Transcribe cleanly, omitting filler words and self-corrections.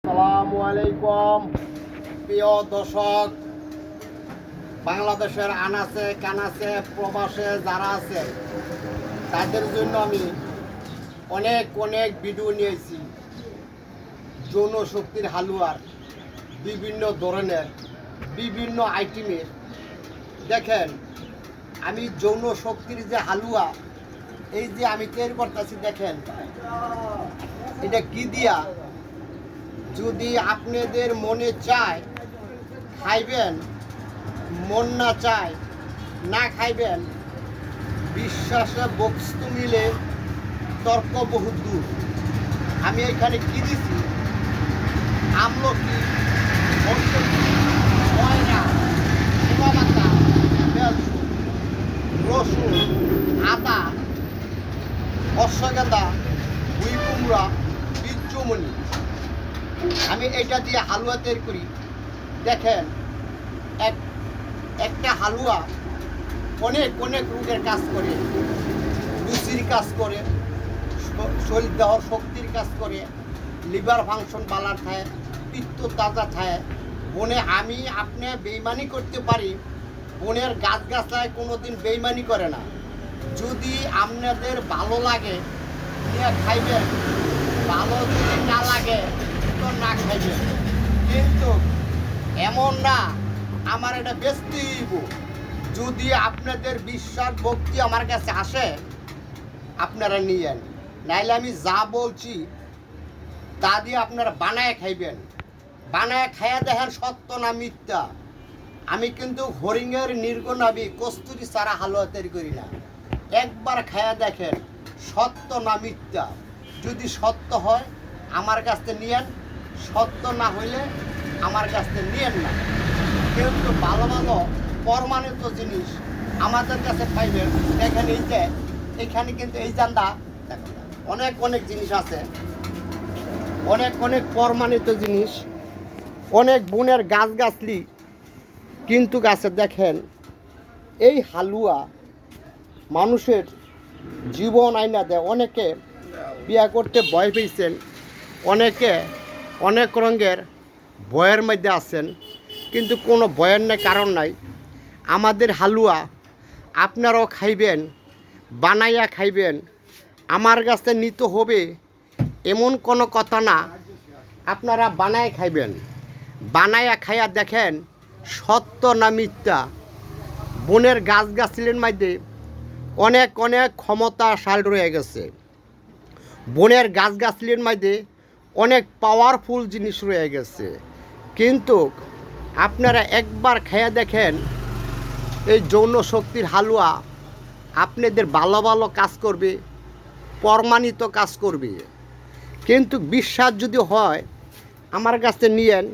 আসসালামু আলাইকুম প্রিয় দর্শক, বাংলাদেশের আনাচে কানাচে প্রবাসে যারা আছে তাদের জন্য আমি অনেক ভিডিও নিয়েছি। যৌন শক্তির হালুয়ার বিভিন্ন ধরনের বিভিন্ন আইটেমের। দেখেন, আমি যৌন শক্তির যে হালুয়া এই যে আমি তৈরি করতেছি, দেখেন এটা কি দিয়া। যদি আপনাদের মনে চায় খাইবেন, মন না চায় না খাইবেন। বিশ্বাসে বস্তু মিলে তর্ক বহু দূর। আমি এখানে কি দিছি, আমলকি, ময়না, পাতা, রসুন, আদা, অশ্বগন্ধা, ভুই কুমড়া, বীর্যমণি। আমি এটা দিয়ে হালুয়া তৈরি করি। দেখেন, একটা হালুয়া অনেক রোগের কাজ করে, রুচির কাজ করে, শরীর দেহর শক্তির কাজ করে, লিভার ফাংশন বালার থাকে, পিত্ত তাজা থাকে। বনে আমি আপনি বেইমানি করতে পারি, বনের গাছগাছায় কোনোদিন বেইমানি করে না। যদি আপনাদের ভালো লাগে নিয়ে খাইবেন, ভালো যদি না লাগে না খাইবেন। কিন্তু এমন না আমার এটা বেচতে দিব। যদি আপনাদের বিশ্বাস ভক্তি আমার কাছে আসে আপনারা নিয়েন, নাইলে আমি যা বলছি তা দিয়ে আপনারা বানায় খাইবেন। বানায় খাইয়া দেখেন সত্য না মিথ্যা। আমি কিন্তু হরিণের নির্গনাবি কস্তুরি ছাড়া হালুয়া তৈরি করি না। একবার খাইয়া দেখেন সত্য না মিথ্যা। যদি সত্য হয় আমার কাছ থেকে নিয়েন, সত্য না হইলে আমার কাছ থেকে নিয়েন না। কিন্তু ভালো ভালো প্রমাণিত জিনিস আমাদের কাছে পাইবেন। দেখেন এই যে এখানে কিন্তু এই জান্দা অনেক জিনিস আছে, অনেক প্রমাণিত জিনিস, অনেক বনের গাছগাছলি কিন্তু গাছে। দেখেন এই হালুয়া মানুষের জীবন আইনা দেয়। অনেকে বিয়া করতে ভয় পেয়েছেন, অনেকে অনেক রঙের ভয়ের মধ্যে আছেন, কিন্তু কোনো ভয়ের নাই, কারণ নাই। আমাদের হালুয়া আপনারাও খাইবেন, বানাইয়া খাইবেন। আমার কাছে নিতে হবে এমন কোনো কথা না। আপনারা বানায় খাইবেন, বানাইয়া খাইয়া দেখেন সত্য না মিথ্যা। বনের গাছগাছলির মধ্যে অনেক ক্ষমতাশালী রয়ে গেছে। বনের গাছগাছলির মধ্যে অনেক পাওয়ারফুল জিনিস রয়ে গেছে। কিন্তু আপনারা একবার খাইয়া দেখেন এই যৌন শক্তির হালুয়া আপনাদের ভালো কাজ করবে, প্রমাণিত কাজ করবে। কিন্তু বিশ্বাস যদি হয় আমার কাছে নিয়েন।